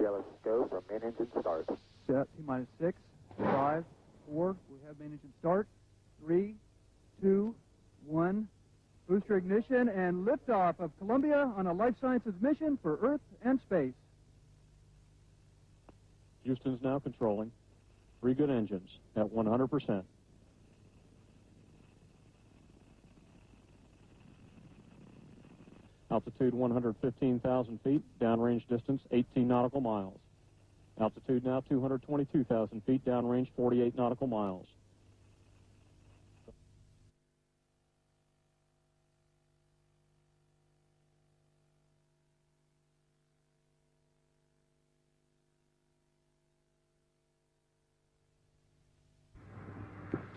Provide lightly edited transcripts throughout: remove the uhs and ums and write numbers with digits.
Jealous, go for main engine start. Set, T-minus 6, 5, 4, we have main engine start, 3, 2, 1, booster ignition and liftoff of Columbia on a life sciences mission for Earth and space. Houston's now controlling. 3 good engines at 100%. Altitude 115,000 feet, downrange distance 18 nautical miles. Altitude now 222,000 feet, downrange 48 nautical miles.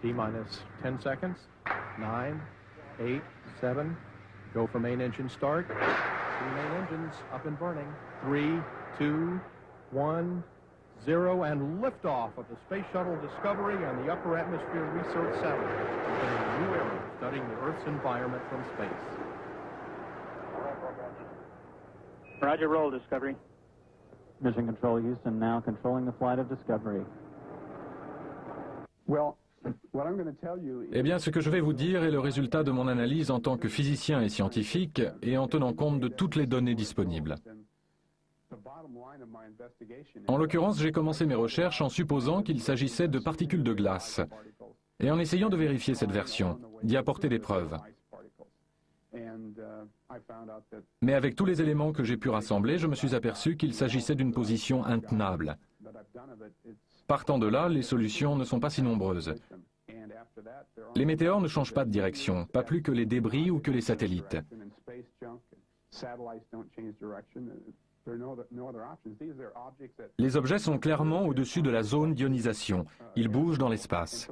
T-minus 10 seconds. 9, 8, 7. Go for main engine start. 3 main engines up and burning. 3, 2, 1, 0, and liftoff of the Space Shuttle Discovery and the Upper Atmosphere Research Satellite, opening a new era studying the Earth's environment from space. Roger, roll, Discovery. Mission Control Houston now controlling the flight of Discovery. Eh bien, ce que je vais vous dire est le résultat de mon analyse en tant que physicien et scientifique et en tenant compte de toutes les données disponibles. En l'occurrence, j'ai commencé mes recherches en supposant qu'il s'agissait de particules de glace et en essayant de vérifier cette version, d'y apporter des preuves. Mais avec tous les éléments que j'ai pu rassembler, je me suis aperçu qu'il s'agissait d'une position intenable. Partant de là, les solutions ne sont pas si nombreuses. Les météores ne changent pas de direction, pas plus que les débris ou que les satellites. Les objets sont clairement au-dessus de la zone d'ionisation. Ils bougent dans l'espace.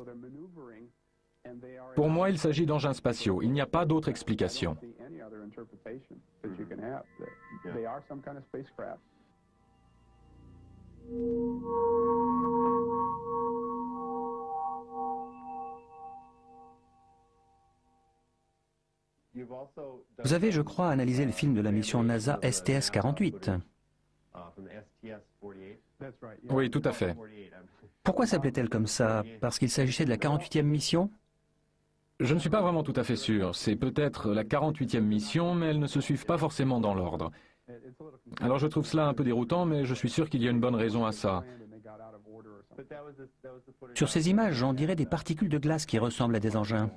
Pour moi, il s'agit d'engins spatiaux. Il n'y a pas d'autre explication. Vous avez, je crois, analysé le film de la mission NASA STS-48. Oui, tout à fait. Pourquoi s'appelait-elle comme ça? Parce qu'il s'agissait de la 48e mission? Je ne suis pas vraiment tout à fait sûr. C'est peut-être la 48e mission, mais elles ne se suivent pas forcément dans l'ordre. Alors je trouve cela un peu déroutant, mais je suis sûr qu'il y a une bonne raison à ça. Sur ces images, on dirait des particules de glace qui ressemblent à des engins.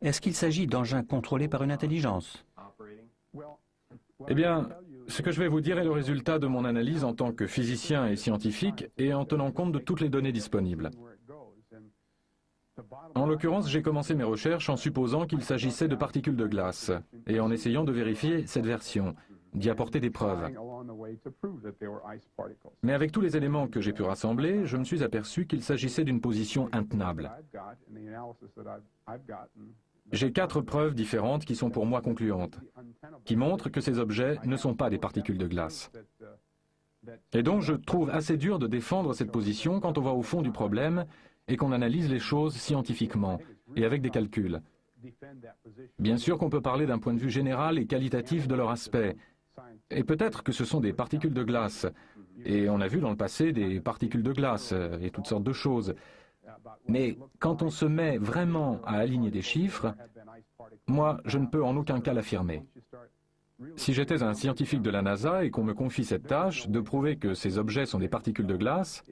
Est-ce qu'il s'agit d'engins contrôlés par une intelligence? Eh bien, ce que je vais vous dire est le résultat de mon analyse en tant que physicien et scientifique et en tenant compte de toutes les données disponibles. En l'occurrence, j'ai commencé mes recherches en supposant qu'il s'agissait de particules de glace et en essayant de vérifier cette version, d'y apporter des preuves. Mais avec tous les éléments que j'ai pu rassembler, je me suis aperçu qu'il s'agissait d'une position intenable. J'ai 4 preuves différentes qui sont pour moi concluantes, qui montrent que ces objets ne sont pas des particules de glace. Et donc je trouve assez dur de défendre cette position quand on va au fond du problème et qu'on analyse les choses scientifiquement et avec des calculs. Bien sûr qu'on peut parler d'un point de vue général et qualitatif de leur aspect. Et peut-être que ce sont des particules de glace. Et on a vu dans le passé des particules de glace et toutes sortes de choses. Mais quand on se met vraiment à aligner des chiffres, moi, je ne peux en aucun cas l'affirmer. Si j'étais un scientifique de la NASA et qu'on me confie cette tâche de prouver que ces objets sont des particules de glace,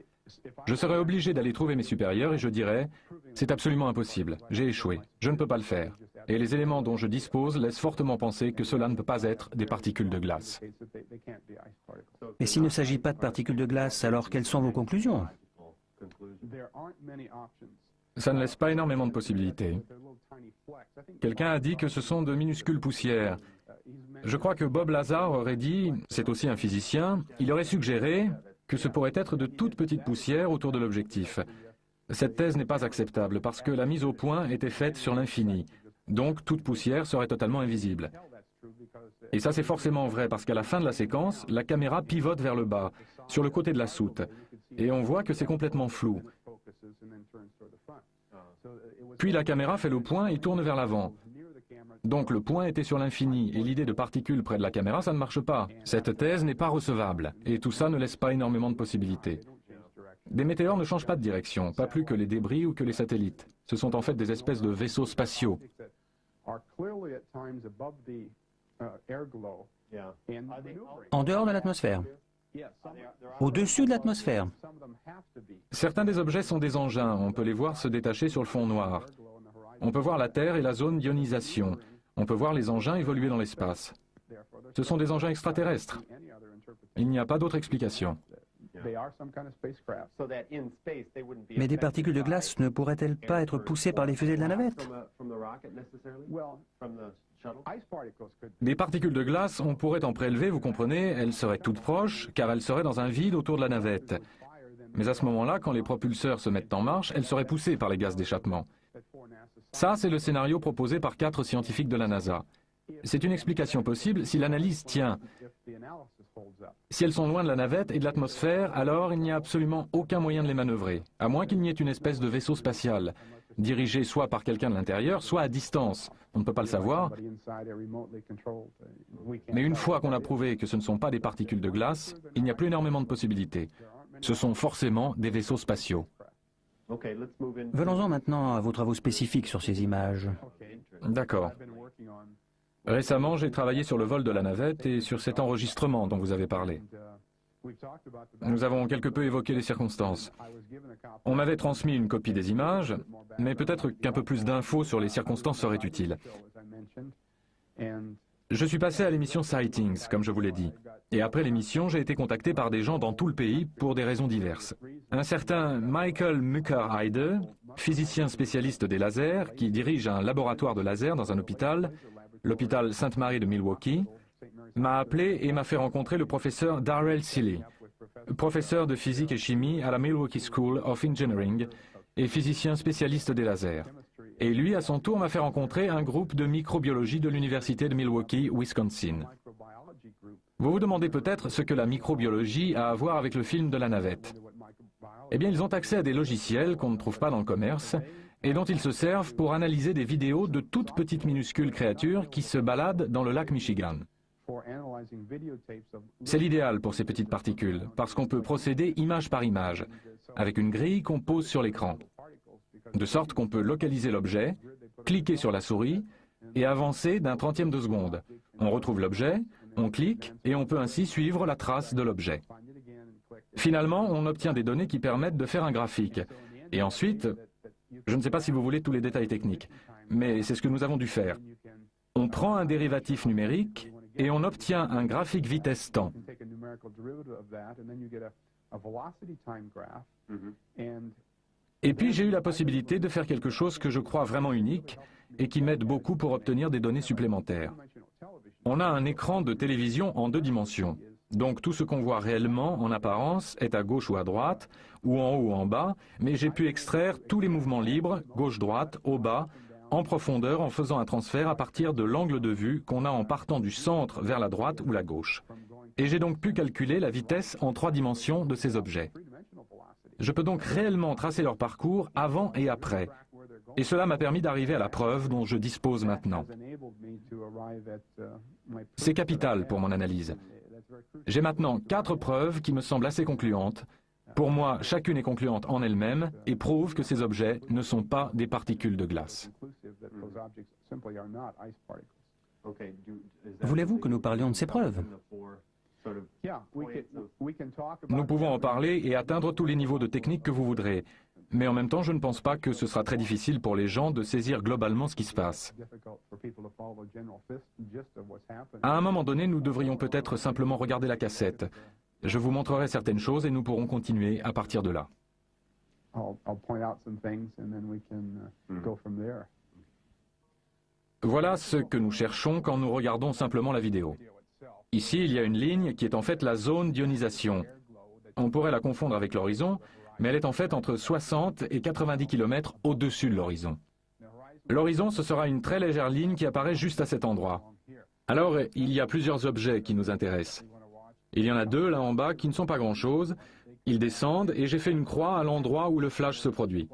je serais obligé d'aller trouver mes supérieurs et je dirais « c'est absolument impossible, j'ai échoué, je ne peux pas le faire ». Et les éléments dont je dispose laissent fortement penser que cela ne peut pas être des particules de glace. Et s'il ne s'agit pas de particules de glace, alors quelles sont vos conclusions? Ça ne laisse pas énormément de possibilités. Quelqu'un a dit que ce sont de minuscules poussières. Je crois que Bob Lazar aurait dit, c'est aussi un physicien, il aurait suggéré que ce pourrait être de toutes petites poussières autour de l'objectif. Cette thèse n'est pas acceptable parce que la mise au point était faite sur l'infini. Donc toute poussière serait totalement invisible. Et ça c'est forcément vrai parce qu'à la fin de la séquence, la caméra pivote vers le bas, sur le côté de la soute. Et on voit que c'est complètement flou. Puis la caméra fait le point et tourne vers l'avant. Donc le point était sur l'infini, et l'idée de particules près de la caméra, ça ne marche pas. Cette thèse n'est pas recevable, et tout ça ne laisse pas énormément de possibilités. Des météores ne changent pas de direction, pas plus que les débris ou que les satellites. Ce sont en fait des espèces de vaisseaux spatiaux. En dehors de l'atmosphère. Au-dessus de l'atmosphère. Certains des objets sont des engins, on peut les voir se détacher sur le fond noir. On peut voir la Terre et la zone d'ionisation. On peut voir les engins évoluer dans l'espace. Ce sont des engins extraterrestres. Il n'y a pas d'autre explication. Mais des particules de glace ne pourraient-elles pas être poussées par les fusées de la navette? Des particules de glace, on pourrait en prélever, vous comprenez, elles seraient toutes proches, car elles seraient dans un vide autour de la navette. Mais à ce moment-là, quand les propulseurs se mettent en marche, elles seraient poussées par les gaz d'échappement. Ça, c'est le scénario proposé par 4 scientifiques de la NASA. C'est une explication possible si l'analyse tient. Si elles sont loin de la navette et de l'atmosphère, alors il n'y a absolument aucun moyen de les manœuvrer, à moins qu'il n'y ait une espèce de vaisseau spatial, dirigé soit par quelqu'un de l'intérieur, soit à distance. On ne peut pas le savoir. Mais une fois qu'on a prouvé que ce ne sont pas des particules de glace, il n'y a plus énormément de possibilités. Ce sont forcément des vaisseaux spatiaux. Venons-en maintenant à vos travaux spécifiques sur ces images. D'accord. Récemment, j'ai travaillé sur le vol de la navette et sur cet enregistrement dont vous avez parlé. Nous avons quelque peu évoqué les circonstances. On m'avait transmis une copie des images, mais peut-être qu'un peu plus d'infos sur les circonstances serait utile. Je suis passé à l'émission Sightings, comme je vous l'ai dit. Et après l'émission, j'ai été contacté par des gens dans tout le pays pour des raisons diverses. Un certain Michael Mucker-Heide, physicien spécialiste des lasers, qui dirige un laboratoire de lasers dans un hôpital, l'hôpital Sainte-Marie de Milwaukee, m'a appelé et m'a fait rencontrer le professeur Darrell Seeley, professeur de physique et chimie à la Milwaukee School of Engineering et physicien spécialiste des lasers. Et lui, à son tour, m'a fait rencontrer un groupe de microbiologie de l'université de Milwaukee, Wisconsin. Vous vous demandez peut-être ce que la microbiologie a à voir avec le film de la navette. Eh bien, ils ont accès à des logiciels qu'on ne trouve pas dans le commerce et dont ils se servent pour analyser des vidéos de toutes petites minuscules créatures qui se baladent dans le lac Michigan. C'est l'idéal pour ces petites particules, parce qu'on peut procéder image par image, avec une grille qu'on pose sur l'écran, de sorte qu'on peut localiser l'objet, cliquer sur la souris et avancer d'un trentième de seconde. On retrouve l'objet, on clique et on peut ainsi suivre la trace de l'objet. Finalement, on obtient des données qui permettent de faire un graphique. Et ensuite, je ne sais pas si vous voulez tous les détails techniques, mais c'est ce que nous avons dû faire. On prend un dérivatif numérique et on obtient un graphique vitesse-temps. Et puis j'ai eu la possibilité de faire quelque chose que je crois vraiment unique et qui m'aide beaucoup pour obtenir des données supplémentaires. On a un écran de télévision en 2 dimensions. Donc tout ce qu'on voit réellement en apparence est à gauche ou à droite, ou en haut ou en bas, mais j'ai pu extraire tous les mouvements libres, gauche-droite, au bas, en profondeur en faisant un transfert à partir de l'angle de vue qu'on a en partant du centre vers la droite ou la gauche. Et j'ai donc pu calculer la vitesse en 3 dimensions de ces objets. Je peux donc réellement tracer leur parcours avant et après. Et cela m'a permis d'arriver à la preuve dont je dispose maintenant. C'est capital pour mon analyse. J'ai maintenant 4 preuves qui me semblent assez concluantes. Pour moi, chacune est concluante en elle-même et prouve que ces objets ne sont pas des particules de glace. Voulez-vous que nous parlions de ces preuves? Nous pouvons en parler et atteindre tous les niveaux de technique que vous voudrez. Mais en même temps, je ne pense pas que ce sera très difficile pour les gens de saisir globalement ce qui se passe. À un moment donné, nous devrions peut-être simplement regarder la cassette. Je vous montrerai certaines choses et nous pourrons continuer à partir de là. Voilà ce que nous cherchons quand nous regardons simplement la vidéo. Ici, il y a une ligne qui est en fait la zone d'ionisation. On pourrait la confondre avec l'horizon, mais elle est en fait entre 60 et 90 km au-dessus de l'horizon. L'horizon, ce sera une très légère ligne qui apparaît juste à cet endroit. Alors, il y a plusieurs objets qui nous intéressent. Il y en a 2 là en bas qui ne sont pas grand-chose. Ils descendent et j'ai fait une croix à l'endroit où le flash se produit.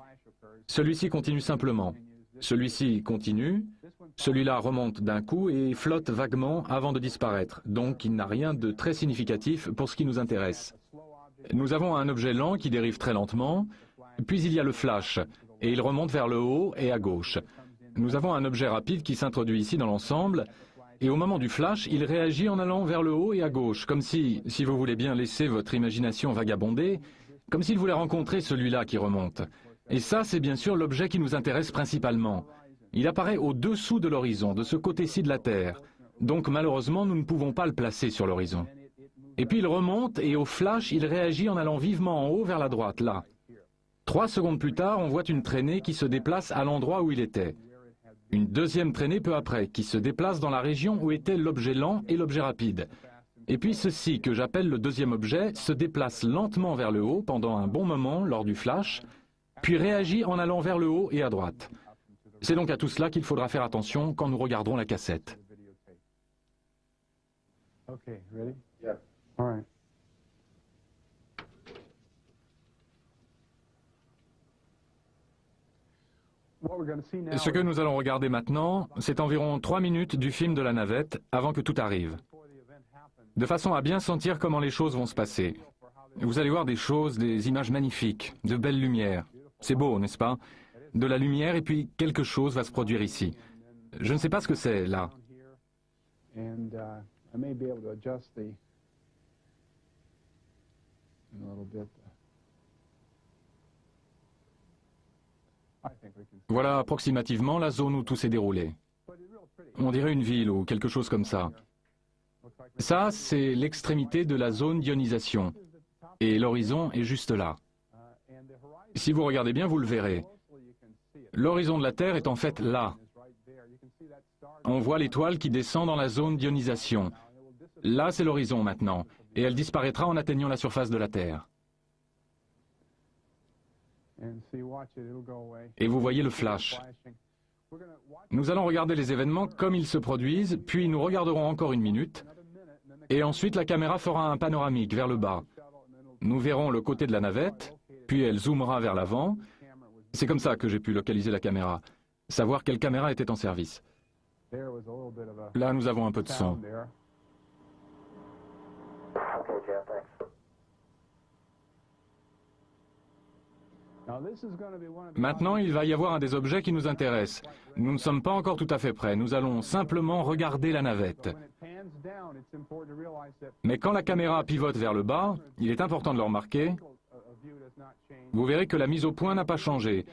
Celui-ci continue simplement. Celui-ci continue. Celui-là remonte d'un coup et flotte vaguement avant de disparaître. Donc il n'a rien de très significatif pour ce qui nous intéresse. Nous avons un objet lent qui dérive très lentement, puis il y a le flash, et il remonte vers le haut et à gauche. Nous avons un objet rapide qui s'introduit ici dans l'ensemble, et au moment du flash, il réagit en allant vers le haut et à gauche, comme si vous voulez bien laisser votre imagination vagabonder, comme s'il voulait rencontrer celui-là qui remonte. Et ça, c'est bien sûr l'objet qui nous intéresse principalement. Il apparaît au-dessous de l'horizon, de ce côté-ci de la Terre. Donc malheureusement, nous ne pouvons pas le placer sur l'horizon. Et puis il remonte et au flash, il réagit en allant vivement en haut vers la droite, là. 3 secondes plus tard, on voit une traînée qui se déplace à l'endroit où il était. Une deuxième traînée peu après, qui se déplace dans la région où était l'objet lent et l'objet rapide. Et puis ceci, que j'appelle le deuxième objet, se déplace lentement vers le haut pendant un bon moment lors du flash, puis réagit en allant vers le haut et à droite. C'est donc à tout cela qu'il faudra faire attention quand nous regarderons la cassette. Okay, ready? Yeah. All right. Ce que nous allons regarder maintenant, c'est environ 3 minutes du film de la navette avant que tout arrive. De façon à bien sentir comment les choses vont se passer. Vous allez voir des choses, des images magnifiques, de belles lumières. C'est beau, n'est-ce pas? De la lumière et puis quelque chose va se produire ici. Je ne sais pas ce que c'est, là. Voilà approximativement la zone où tout s'est déroulé. On dirait une ville ou quelque chose comme ça. Ça, c'est l'extrémité de la zone d'ionisation. Et l'horizon est juste là. Si vous regardez bien, vous le verrez. L'horizon de la Terre est en fait là. On voit l'étoile qui descend dans la zone d'ionisation. Là, c'est l'horizon maintenant, et elle disparaîtra en atteignant la surface de la Terre. Et vous voyez le flash. Nous allons regarder les événements comme ils se produisent, puis nous regarderons encore 1 minute, et ensuite la caméra fera un panoramique vers le bas. Nous verrons le côté de la navette, puis elle zoomera vers l'avant. C'est comme ça que j'ai pu localiser la caméra, savoir quelle caméra était en service. Là, nous avons un peu de son. Maintenant, il va y avoir un des objets qui nous intéresse. Nous ne sommes pas encore tout à fait prêts. Nous allons simplement regarder la navette. Mais quand la caméra pivote vers le bas, il est important de le remarquer. Vous verrez que la mise au point n'a pas changé.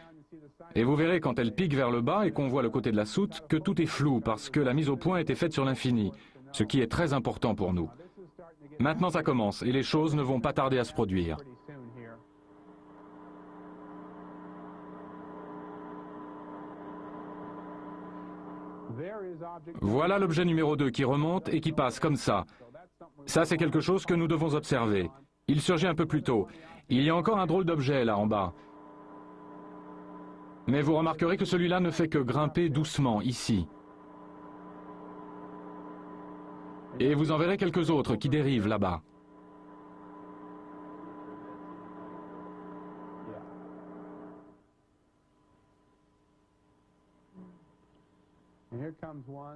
Et vous verrez quand elle pique vers le bas et qu'on voit le côté de la soute que tout est flou parce que la mise au point a été faite sur l'infini, ce qui est très important pour nous. Maintenant ça commence et les choses ne vont pas tarder à se produire. Voilà l'objet numéro 2 qui remonte et qui passe comme ça. Ça, c'est quelque chose que nous devons observer. Il surgit un peu plus tôt. Il y a encore un drôle d'objet là en bas. Mais vous remarquerez que celui-là ne fait que grimper doucement, ici. Et vous en verrez quelques autres qui dérivent là-bas.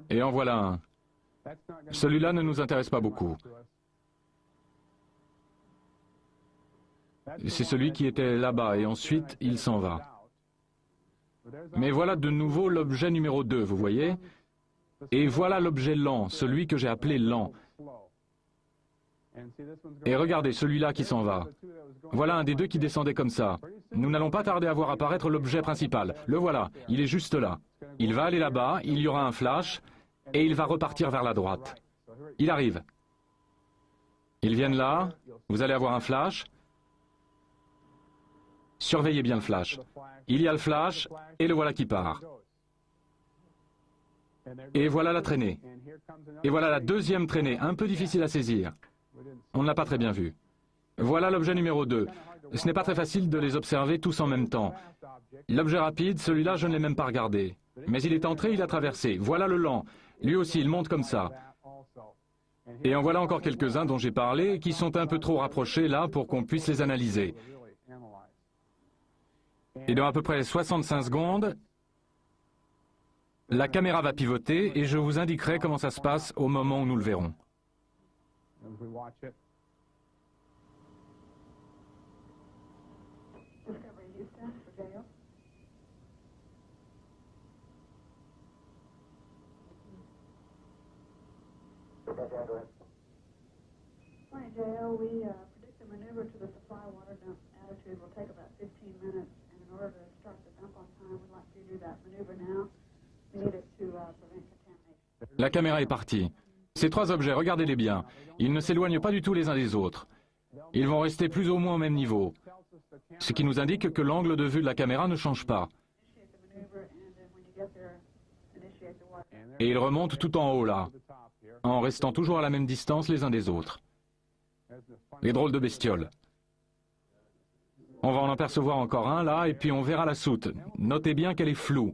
Et en voilà un. Celui-là ne nous intéresse pas beaucoup. C'est celui qui était là-bas et ensuite il s'en va. Mais voilà de nouveau l'objet numéro 2, vous voyez? Et voilà l'objet lent, celui que j'ai appelé lent. Et regardez celui-là qui s'en va. Voilà un des deux qui descendait comme ça. Nous n'allons pas tarder à voir apparaître l'objet principal. Le voilà, il est juste là. Il va aller là-bas, il y aura un flash, et il va repartir vers la droite. Il arrive. Ils viennent là, vous allez avoir un flash. Surveillez bien le flash. Il y a le flash, et le voilà qui part. Et voilà la traînée. Et voilà la deuxième traînée, un peu difficile à saisir. On ne l'a pas très bien vu. Voilà l'objet numéro 2. Ce n'est pas très facile de les observer tous en même temps. L'objet rapide, celui-là, je ne l'ai même pas regardé. Mais il est entré, il a traversé. Voilà le lent. Lui aussi, il monte comme ça. Et en voilà encore quelques-uns dont j'ai parlé, qui sont un peu trop rapprochés là pour qu'on puisse les analyser. Et dans à peu près 65 secondes, la caméra va pivoter et je vous indiquerai comment ça se passe au moment où nous le verrons. JL, we predict the maneuver to the supply water dump attitude will take about 15 minutes, and in order to start the dump on time, we'd like you to do that maneuver now. We need it to prevent contamination. La caméra est partie. Ces trois objets, regardez-les bien. Ils ne s'éloignent pas du tout les uns des autres. Ils vont rester plus ou moins au même niveau. Ce qui nous indique que l'angle de vue de la caméra ne change pas. Et ils remontent tout en haut là, en restant toujours à la même distance les uns des autres. Les drôles de bestioles. On va en apercevoir encore un là, et puis on verra la soute. Notez bien qu'elle est floue.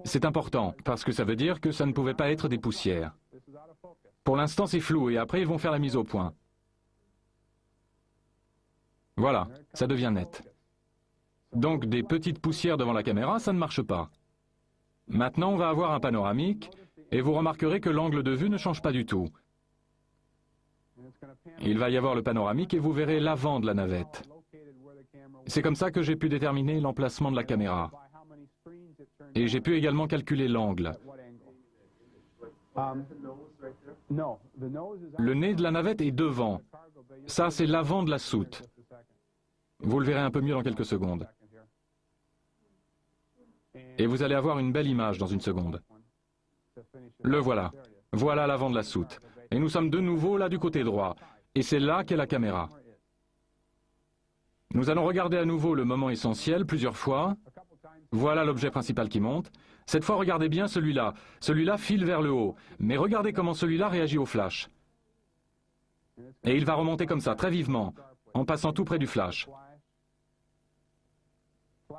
C'est important, parce que ça veut dire que ça ne pouvait pas être des poussières. Pour l'instant, c'est flou, et après, ils vont faire la mise au point. Voilà, ça devient net. Donc, des petites poussières devant la caméra, ça ne marche pas. Maintenant, on va avoir un panoramique, et vous remarquerez que l'angle de vue ne change pas du tout. Il va y avoir le panoramique et vous verrez l'avant de la navette. C'est comme ça que j'ai pu déterminer l'emplacement de la caméra. Et j'ai pu également calculer l'angle. Le nez de la navette est devant. Ça, c'est l'avant de la soute. Vous le verrez un peu mieux dans quelques secondes. Et vous allez avoir une belle image dans une seconde. Le voilà. Voilà l'avant de la soute. Et nous sommes de nouveau là du côté droit. Et c'est là qu'est la caméra. Nous allons regarder à nouveau le moment essentiel plusieurs fois. Voilà l'objet principal qui monte. Cette fois, regardez bien celui-là. Celui-là file vers le haut. Mais regardez comment celui-là réagit au flash. Et il va remonter comme ça, très vivement, en passant tout près du flash.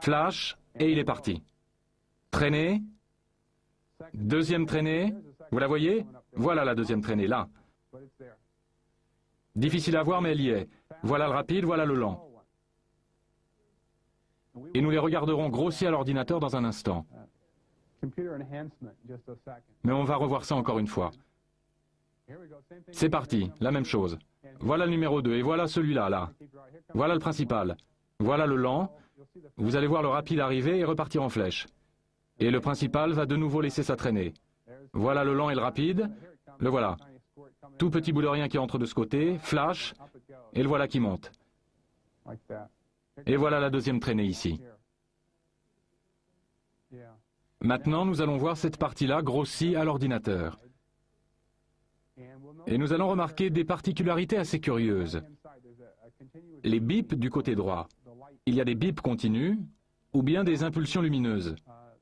Flash, et il est parti. Traînée. Deuxième traînée. Vous la voyez? Voilà la deuxième traînée, là. Difficile à voir, mais elle y est. Voilà le rapide, voilà le lent. Et nous les regarderons grossir à l'ordinateur dans un instant. Mais on va revoir ça encore une fois. C'est parti, la même chose. Voilà le numéro 2, et voilà celui-là, là. Voilà le principal. Voilà le lent. Vous allez voir le rapide arriver et repartir en flèche. Et le principal va de nouveau laisser sa traînée. Voilà le lent et le rapide. Le voilà. Tout petit bout de rien qui entre de ce côté, flash, et le voilà qui monte. Et voilà la deuxième traînée ici. Maintenant, nous allons voir cette partie-là grossie à l'ordinateur. Et nous allons remarquer des particularités assez curieuses. Les bips du côté droit. Il y a des bips continus ou bien des impulsions lumineuses.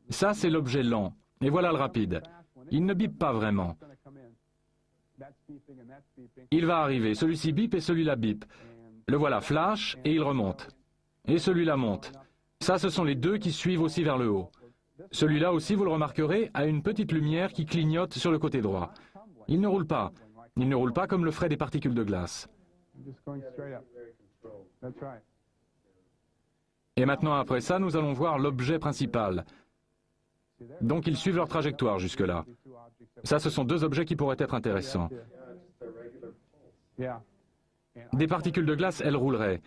Ça, c'est l'objet lent. Et voilà le rapide. Il ne bip pas vraiment. Il va arriver. Celui-ci bip et celui-là bip. Le voilà flash et il remonte. Et celui-là monte. Ça, ce sont les deux qui suivent aussi vers le haut. Celui-là aussi, vous le remarquerez, a une petite lumière qui clignote sur le côté droit. Il ne roule pas. Il ne roule pas comme le feraient des particules de glace. Et maintenant, après ça, nous allons voir l'objet principal. Donc, ils suivent leur trajectoire jusque-là. Ça, ce sont deux objets qui pourraient être intéressants. Des particules de glace, elles rouleraient.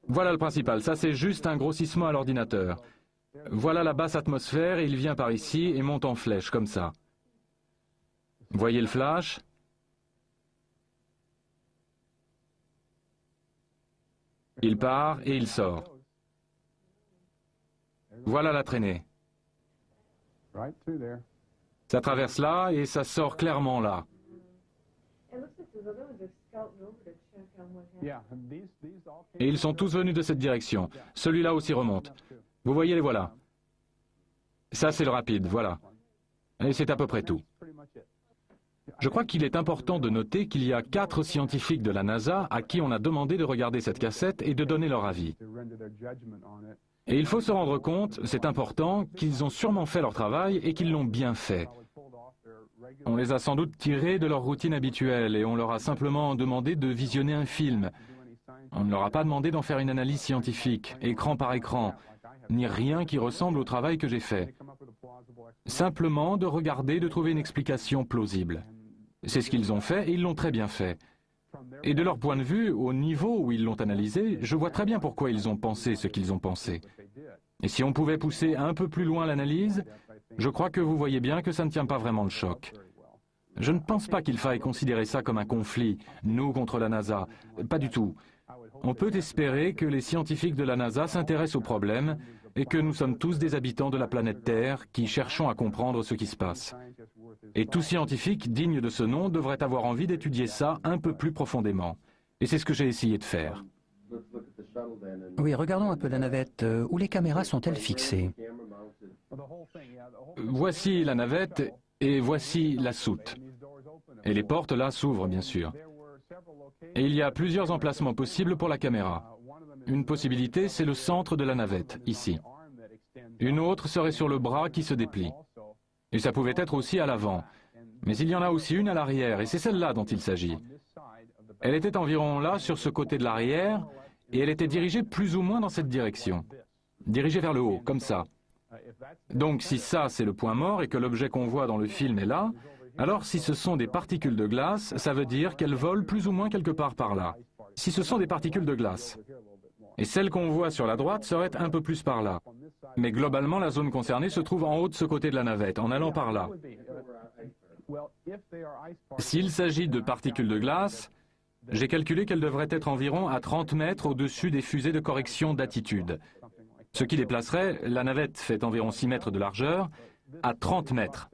Voilà le principal. Ça, c'est juste un grossissement à l'ordinateur. Voilà la basse atmosphère, et il vient par ici et monte en flèche, comme ça. Voyez le flash? Il part et il sort. Voilà la traînée. Ça traverse là et ça sort clairement là. Et ils sont tous venus de cette direction. Celui-là aussi remonte. Vous voyez les voilà. Ça, c'est le rapide, voilà. Et c'est à peu près tout. Je crois qu'il est important de noter qu'il y a 4 scientifiques de la NASA à qui on a demandé de regarder cette cassette et de donner leur avis. Et il faut se rendre compte, c'est important, qu'ils ont sûrement fait leur travail et qu'ils l'ont bien fait. On les a sans doute tirés de leur routine habituelle et on leur a simplement demandé de visionner un film. On ne leur a pas demandé d'en faire une analyse scientifique, écran par écran, ni rien qui ressemble au travail que j'ai fait. Simplement de regarder, de trouver une explication plausible. C'est ce qu'ils ont fait et ils l'ont très bien fait. Et de leur point de vue, au niveau où ils l'ont analysé, je vois très bien pourquoi ils ont pensé ce qu'ils ont pensé. Et si on pouvait pousser un peu plus loin l'analyse, je crois que vous voyez bien que ça ne tient pas vraiment le choc. Je ne pense pas qu'il faille considérer ça comme un conflit, nous contre la NASA. Pas du tout. On peut espérer que les scientifiques de la NASA s'intéressent au problème et que nous sommes tous des habitants de la planète Terre qui cherchons à comprendre ce qui se passe. Et tout scientifique digne de ce nom devrait avoir envie d'étudier ça un peu plus profondément. Et c'est ce que j'ai essayé de faire. Oui, regardons un peu la navette. Où les caméras sont-elles fixées? Voici la navette et voici la soute. Et les portes là s'ouvrent bien sûr. Et il y a plusieurs emplacements possibles pour la caméra. Une possibilité, c'est le centre de la navette, ici. Une autre serait sur le bras qui se déplie. Et ça pouvait être aussi à l'avant. Mais il y en a aussi une à l'arrière, et c'est celle-là dont il s'agit. Elle était environ là, sur ce côté de l'arrière, et elle était dirigée plus ou moins dans cette direction. Dirigée vers le haut, comme ça. Donc si ça, c'est le point mort, et que l'objet qu'on voit dans le film est là, alors si ce sont des particules de glace, ça veut dire qu'elles volent plus ou moins quelque part par là. Si ce sont des particules de glace. Et celle qu'on voit sur la droite serait un peu plus par là. Mais globalement, la zone concernée se trouve en haut de ce côté de la navette, en allant par là. S'il s'agit de particules de glace, j'ai calculé qu'elles devraient être environ à 30 mètres au-dessus des fusées de correction d'attitude. Ce qui les placerait, la navette fait environ 6 mètres de largeur, à 30 mètres,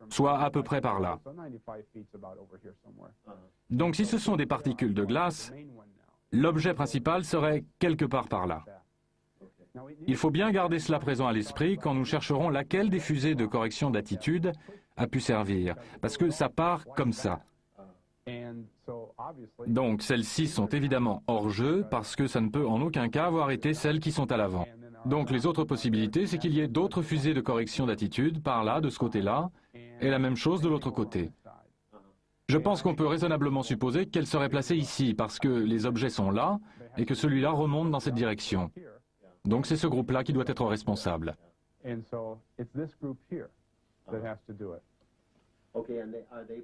soit à peu près par là. Donc si ce sont des particules de glace, l'objet principal serait quelque part par là. Il faut bien garder cela présent à l'esprit quand nous chercherons laquelle des fusées de correction d'attitude a pu servir, parce que ça part comme ça. Donc celles-ci sont évidemment hors jeu parce que ça ne peut en aucun cas avoir été celles qui sont à l'avant. Donc les autres possibilités, c'est qu'il y ait d'autres fusées de correction d'attitude par là, de ce côté-là, et la même chose de l'autre côté. Je pense qu'on peut raisonnablement supposer qu'elles seraient placées ici parce que les objets sont là et que celui-là remonte dans cette direction. Donc c'est ce groupe-là qui doit être responsable.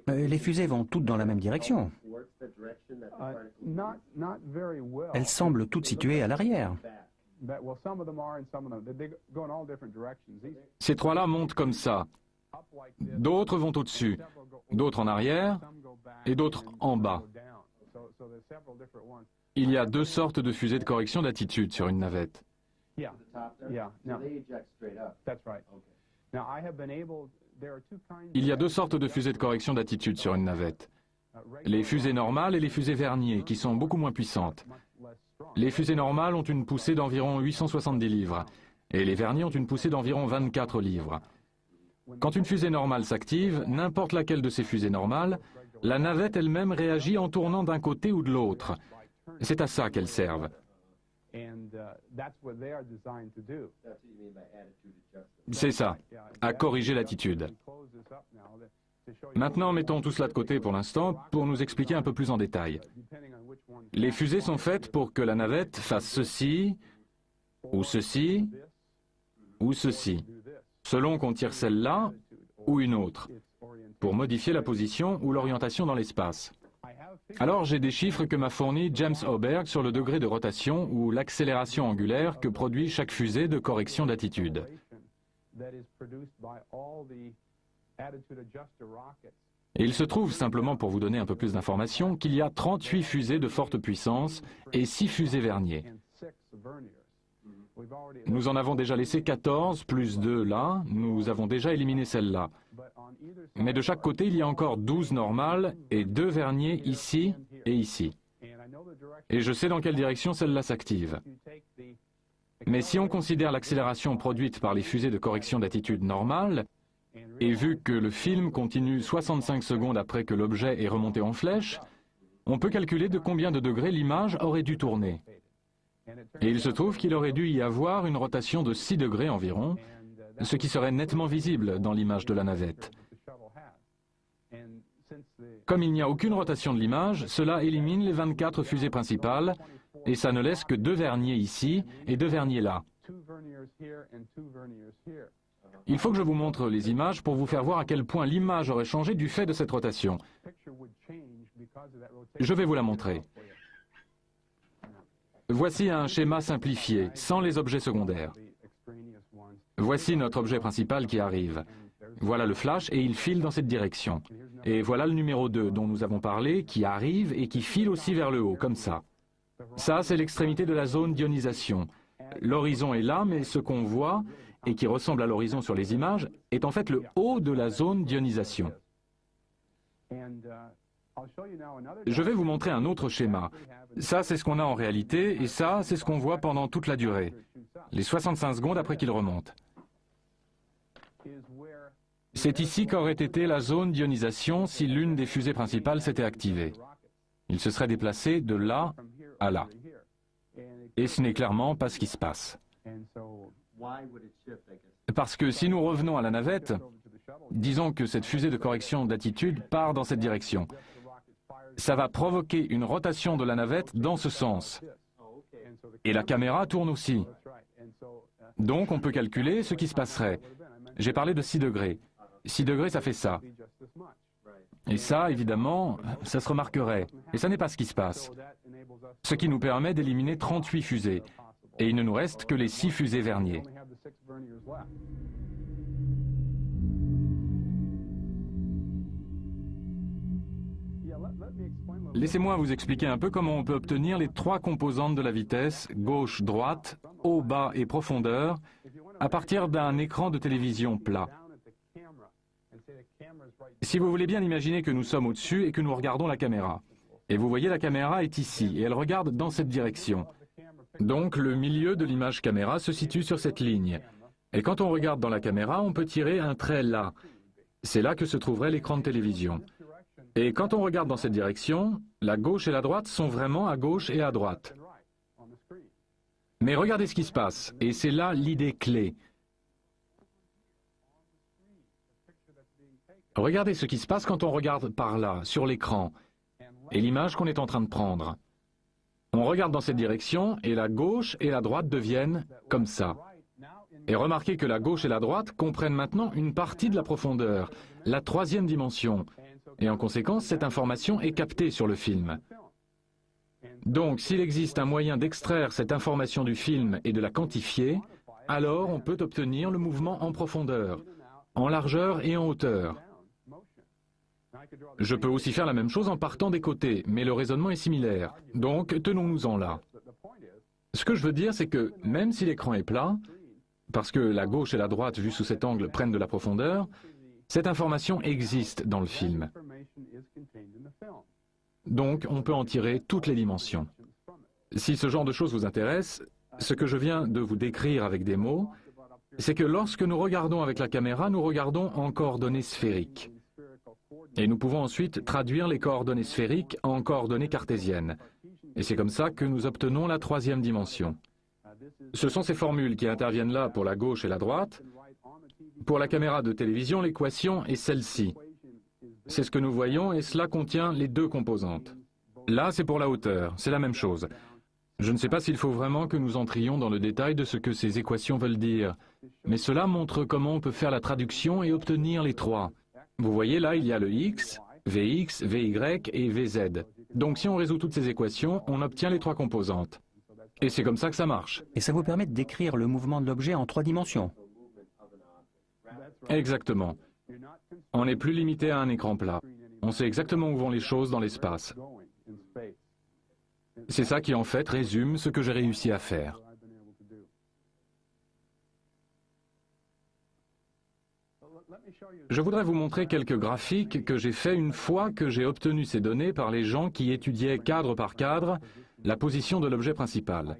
Les fusées vont toutes dans la même direction. Elles semblent toutes situées à l'arrière. Ces trois-là montent comme ça. D'autres vont au-dessus, d'autres en arrière et d'autres en bas. Il y a deux sortes de fusées de correction d'attitude sur une navette. Il y a deux sortes de fusées de correction d'attitude sur une navette. Les fusées normales et les fusées Vernier, qui sont beaucoup moins puissantes. Les fusées normales ont une poussée d'environ 870 livres, et les Vernier ont une poussée d'environ 24 livres. Quand une fusée normale s'active, n'importe laquelle de ces fusées normales, la navette elle-même réagit en tournant d'un côté ou de l'autre. C'est à ça qu'elles servent. C'est ça, à corriger l'attitude. Maintenant, mettons tout cela de côté pour l'instant pour nous expliquer un peu plus en détail. Les fusées sont faites pour que la navette fasse ceci, ou ceci, ou ceci, selon qu'on tire celle-là ou une autre, pour modifier la position ou l'orientation dans l'espace. Alors j'ai des chiffres que m'a fournis James Oberg sur le degré de rotation ou l'accélération angulaire que produit chaque fusée de correction d'attitude. Et il se trouve, simplement pour vous donner un peu plus d'informations, qu'il y a 38 fusées de forte puissance et 6 fusées Vernier. Nous en avons déjà laissé 14, plus 2 là, nous avons déjà éliminé celle-là. Mais de chaque côté, il y a encore 12 normales et 2 Vernier ici et ici. Et je sais dans quelle direction celle-là s'active. Mais si on considère l'accélération produite par les fusées de correction d'attitude normale, et vu que le film continue 65 secondes après que l'objet est remonté en flèche, on peut calculer de combien de degrés l'image aurait dû tourner. Et il se trouve qu'il aurait dû y avoir une rotation de 6 degrés environ, ce qui serait nettement visible dans l'image de la navette. Comme il n'y a aucune rotation de l'image, cela élimine les 24 fusées principales et ça ne laisse que 2 verniers ici et 2 verniers là. Il faut que je vous montre les images pour vous faire voir à quel point l'image aurait changé du fait de cette rotation. Je vais vous la montrer. Voici un schéma simplifié, sans les objets secondaires. Voici notre objet principal qui arrive. Voilà le flash et il file dans cette direction. Et voilà le numéro 2 dont nous avons parlé, qui arrive et qui file aussi vers le haut, comme ça. Ça, c'est l'extrémité de la zone d'ionisation. L'horizon est là, mais ce qu'on voit, et qui ressemble à l'horizon sur les images, est en fait le haut de la zone d'ionisation. Je vais vous montrer un autre schéma. Ça, c'est ce qu'on a en réalité, et ça, c'est ce qu'on voit pendant toute la durée, les 65 secondes après qu'il remonte. C'est ici qu'aurait été la zone d'ionisation si l'une des fusées principales s'était activée. Il se serait déplacé de là à là. Et ce n'est clairement pas ce qui se passe. Parce que si nous revenons à la navette, disons que cette fusée de correction d'attitude part dans cette direction. Ça va provoquer une rotation de la navette dans ce sens. Et la caméra tourne aussi. Donc on peut calculer ce qui se passerait. J'ai parlé de 6 degrés. 6 degrés, ça fait ça. Et ça, évidemment, ça se remarquerait. Et ça n'est pas ce qui se passe. Ce qui nous permet d'éliminer 38 fusées. Et il ne nous reste que les 6 fusées verniers. Laissez-moi vous expliquer un peu comment on peut obtenir les 3 composantes de la vitesse, gauche, droite, haut, bas et profondeur, à partir d'un écran de télévision plat. Si vous voulez bien imaginer que nous sommes au-dessus et que nous regardons la caméra. Et vous voyez, la caméra est ici, et elle regarde dans cette direction. Donc le milieu de l'image caméra se situe sur cette ligne. Et quand on regarde dans la caméra, on peut tirer un trait là. C'est là que se trouverait l'écran de télévision. Et quand on regarde dans cette direction, la gauche et la droite sont vraiment à gauche et à droite. Mais regardez ce qui se passe, et c'est là l'idée clé. Regardez ce qui se passe quand on regarde par là, sur l'écran, et l'image qu'on est en train de prendre. On regarde dans cette direction, et la gauche et la droite deviennent comme ça. Et remarquez que la gauche et la droite comprennent maintenant une partie de la profondeur, la 3e dimension. Et en conséquence, cette information est captée sur le film. Donc, s'il existe un moyen d'extraire cette information du film et de la quantifier, alors on peut obtenir le mouvement en profondeur, en largeur et en hauteur. Je peux aussi faire la même chose en partant des côtés, mais le raisonnement est similaire. Donc, tenons-nous-en là. Ce que je veux dire, c'est que même si l'écran est plat, parce que la gauche et la droite, vues sous cet angle, prennent de la profondeur, cette information existe dans le film. Donc, on peut en tirer toutes les dimensions. Si ce genre de choses vous intéresse, ce que je viens de vous décrire avec des mots, c'est que lorsque nous regardons avec la caméra, nous regardons en coordonnées sphériques. Et nous pouvons ensuite traduire les coordonnées sphériques en coordonnées cartésiennes. Et c'est comme ça que nous obtenons la 3e dimension. Ce sont ces formules qui interviennent là pour la gauche et la droite. Pour la caméra de télévision, l'équation est celle-ci. C'est ce que nous voyons et cela contient les 2 composantes. Là, c'est pour la hauteur, c'est la même chose. Je ne sais pas s'il faut vraiment que nous entrions dans le détail de ce que ces équations veulent dire, mais cela montre comment on peut faire la traduction et obtenir les 3. Vous voyez, là, il y a le X, Vx, Vy et Vz. Donc si on résout toutes ces équations, on obtient les 3 composantes. Et c'est comme ça que ça marche. Et ça vous permet de décrire le mouvement de l'objet en 3 dimensions. Exactement. On n'est plus limité à un écran plat. On sait exactement où vont les choses dans l'espace. C'est ça qui, en fait, résume ce que j'ai réussi à faire. Je voudrais vous montrer quelques graphiques que j'ai faits une fois que j'ai obtenu ces données par les gens qui étudiaient cadre par cadre la position de l'objet principal.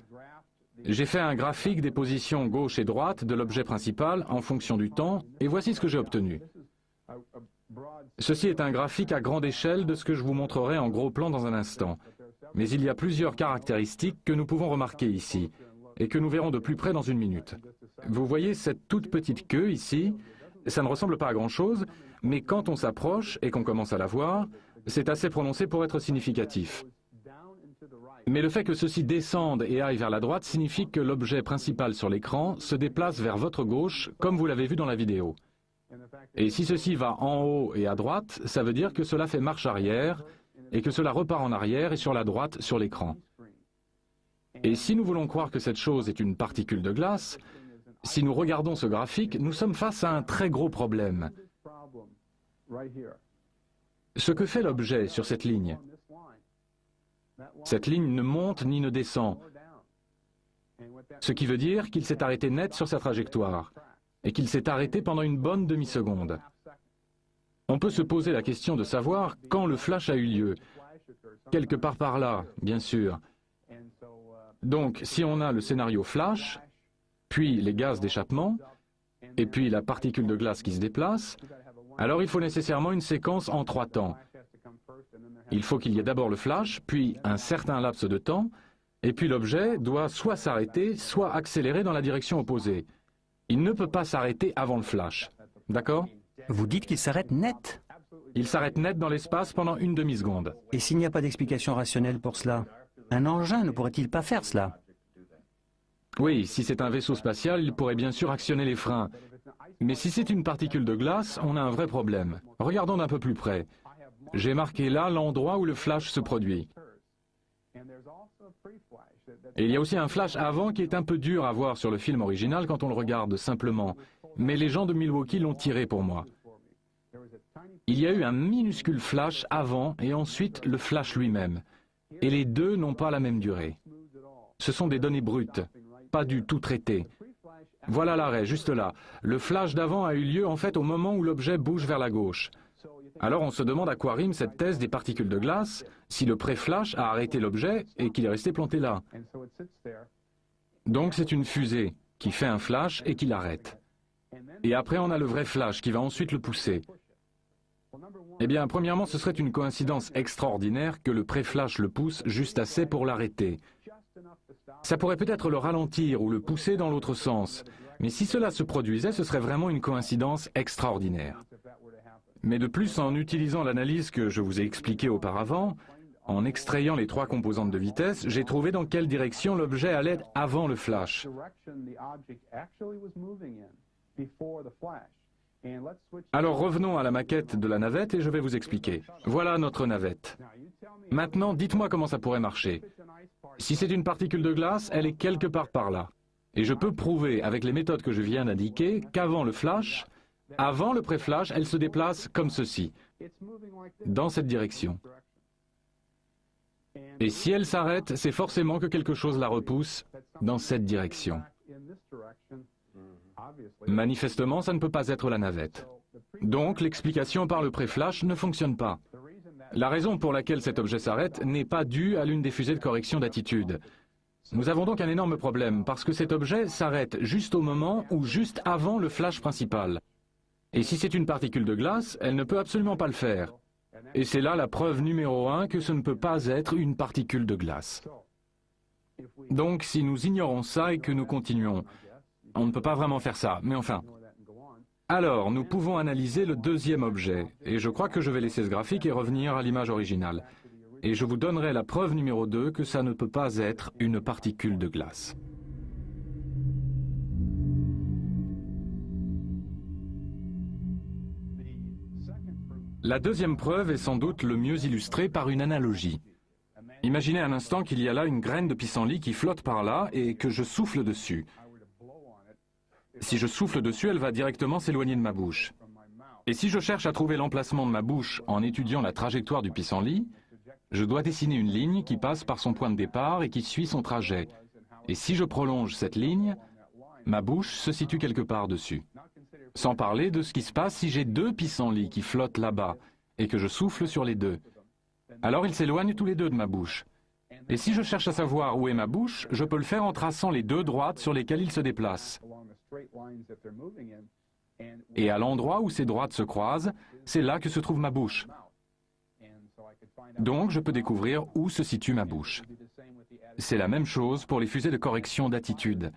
J'ai fait un graphique des positions gauche et droite de l'objet principal en fonction du temps, et voici ce que j'ai obtenu. Ceci est un graphique à grande échelle de ce que je vous montrerai en gros plan dans un instant. Mais il y a plusieurs caractéristiques que nous pouvons remarquer ici, et que nous verrons de plus près dans une minute. Vous voyez cette toute petite queue ici, ça ne ressemble pas à grand-chose, mais quand on s'approche et qu'on commence à la voir, c'est assez prononcé pour être significatif. Mais le fait que ceci descende et aille vers la droite signifie que l'objet principal sur l'écran se déplace vers votre gauche, comme vous l'avez vu dans la vidéo. Et si ceci va en haut et à droite, ça veut dire que cela fait marche arrière et que cela repart en arrière et sur la droite sur l'écran. Et si nous voulons croire que cette chose est une particule de glace, si nous regardons ce graphique, nous sommes face à un très gros problème. Ce que fait l'objet sur cette ligne ne monte ni ne descend, ce qui veut dire qu'il s'est arrêté net sur sa trajectoire et qu'il s'est arrêté pendant une bonne demi-seconde. On peut se poser la question de savoir quand le flash a eu lieu. Quelque part par là, bien sûr. Donc, si on a le scénario flash, puis les gaz d'échappement, et puis la particule de glace qui se déplace, alors il faut nécessairement une séquence en 3 temps. Il faut qu'il y ait d'abord le flash, puis un certain laps de temps, et puis l'objet doit soit s'arrêter, soit accélérer dans la direction opposée. Il ne peut pas s'arrêter avant le flash. D'accord? Vous dites qu'il s'arrête net. Il s'arrête net dans l'espace pendant une demi-seconde. Et s'il n'y a pas d'explication rationnelle pour cela, un engin ne pourrait-il pas faire cela? Oui, si c'est un vaisseau spatial, il pourrait bien sûr actionner les freins. Mais si c'est une particule de glace, on a un vrai problème. Regardons d'un peu plus près. J'ai marqué là l'endroit où le flash se produit. Et il y a aussi un flash avant qui est un peu dur à voir sur le film original quand on le regarde simplement. Mais les gens de Milwaukee l'ont tiré pour moi. Il y a eu un minuscule flash avant et ensuite le flash lui-même. Et les deux n'ont pas la même durée. Ce sont des données brutes, pas du tout traitées. Voilà l'arrêt, juste là. Le flash d'avant a eu lieu en fait au moment où l'objet bouge vers la gauche. Alors on se demande à quoi rime cette thèse des particules de glace si le pré-flash a arrêté l'objet et qu'il est resté planté là. Donc c'est une fusée qui fait un flash et qui l'arrête. Et après on a le vrai flash qui va ensuite le pousser. Eh bien, premièrement, ce serait une coïncidence extraordinaire que le pré-flash le pousse juste assez pour l'arrêter. Ça pourrait peut-être le ralentir ou le pousser dans l'autre sens, mais si cela se produisait, ce serait vraiment une coïncidence extraordinaire. Mais de plus, en utilisant l'analyse que je vous ai expliquée auparavant, en extrayant les 3 composantes de vitesse, j'ai trouvé dans quelle direction l'objet allait avant le flash. Alors revenons à la maquette de la navette et je vais vous expliquer. Voilà notre navette. Maintenant, dites-moi comment ça pourrait marcher. Si c'est une particule de glace, elle est quelque part par là. Et je peux prouver, avec les méthodes que je viens d'indiquer, qu'avant le flash, avant le pré-flash, elle se déplace comme ceci, dans cette direction. Et si elle s'arrête, c'est forcément que quelque chose la repousse dans cette direction. Manifestement, ça ne peut pas être la navette. Donc, l'explication par le pré-flash ne fonctionne pas. La raison pour laquelle cet objet s'arrête n'est pas due à l'une des fusées de correction d'attitude. Nous avons donc un énorme problème, parce que cet objet s'arrête juste au moment ou juste avant le flash principal. Et si c'est une particule de glace, elle ne peut absolument pas le faire. Et c'est là la preuve numéro 1 que ce ne peut pas être une particule de glace. Donc, si nous ignorons ça et que nous continuons, on ne peut pas vraiment faire ça, mais enfin. Alors, nous pouvons analyser le deuxième objet, et je crois que je vais laisser ce graphique et revenir à l'image originale. Et je vous donnerai la preuve numéro 2 que ça ne peut pas être une particule de glace. La deuxième preuve est sans doute le mieux illustrée par une analogie. Imaginez un instant qu'il y a là une graine de pissenlit qui flotte par là et que je souffle dessus. Si je souffle dessus, elle va directement s'éloigner de ma bouche. Et si je cherche à trouver l'emplacement de ma bouche en étudiant la trajectoire du pissenlit, je dois dessiner une ligne qui passe par son point de départ et qui suit son trajet. Et si je prolonge cette ligne, ma bouche se situe quelque part dessus. Sans parler de ce qui se passe si j'ai 2 pissenlits qui flottent là-bas et que je souffle sur les 2. Alors ils s'éloignent tous les 2 de ma bouche. Et si je cherche à savoir où est ma bouche, je peux le faire en traçant les 2 droites sur lesquelles ils se déplacent. Et à l'endroit où ces droites se croisent, c'est là que se trouve ma bouche. Donc je peux découvrir où se situe ma bouche. C'est la même chose pour les fusées de correction d'attitude.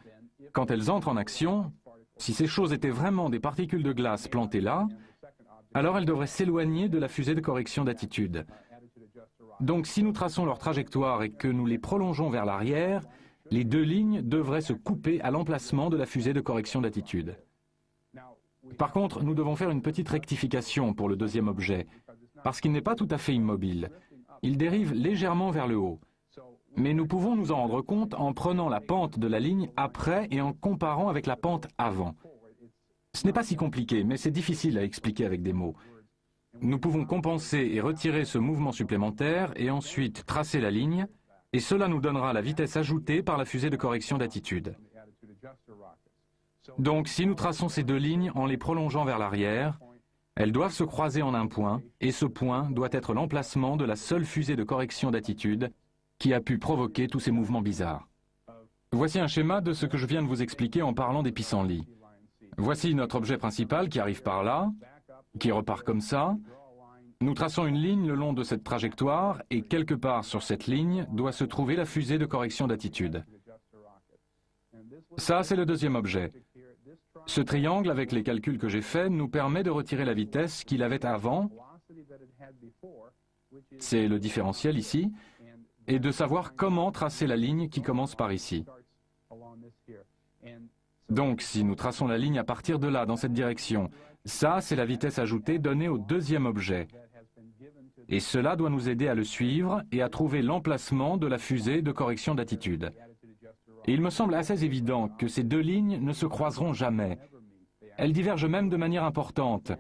Quand elles entrent en action, si ces choses étaient vraiment des particules de glace plantées là, alors elle devrait s'éloigner de la fusée de correction d'attitude. Donc si nous traçons leur trajectoire et que nous les prolongeons vers l'arrière, les deux lignes devraient se couper à l'emplacement de la fusée de correction d'attitude. Par contre, nous devons faire une petite rectification pour le deuxième objet, parce qu'il n'est pas tout à fait immobile. Il dérive légèrement vers le haut. Mais nous pouvons nous en rendre compte en prenant la pente de la ligne après et en comparant avec la pente avant. Ce n'est pas si compliqué, mais c'est difficile à expliquer avec des mots. Nous pouvons compenser et retirer ce mouvement supplémentaire et ensuite tracer la ligne, et cela nous donnera la vitesse ajoutée par la fusée de correction d'attitude. Donc si nous traçons ces deux lignes en les prolongeant vers l'arrière, elles doivent se croiser en un point, et ce point doit être l'emplacement de la seule fusée de correction d'attitude qui a pu provoquer tous ces mouvements bizarres. Voici un schéma de ce que je viens de vous expliquer en parlant des pissenlits. Voici notre objet principal qui arrive par là, qui repart comme ça. Nous traçons une ligne le long de cette trajectoire et quelque part sur cette ligne doit se trouver la fusée de correction d'attitude. Ça, c'est le deuxième objet. Ce triangle, avec les calculs que j'ai faits, nous permet de retirer la vitesse qu'il avait avant, c'est le différentiel ici, et de savoir comment tracer la ligne qui commence par ici. Donc, si nous traçons la ligne à partir de là, dans cette direction, ça, c'est la vitesse ajoutée donnée au deuxième objet. Et cela doit nous aider à le suivre et à trouver l'emplacement de la fusée de correction d'attitude. Et il me semble assez évident que ces deux lignes ne se croiseront jamais. Elles divergent même de manière importante.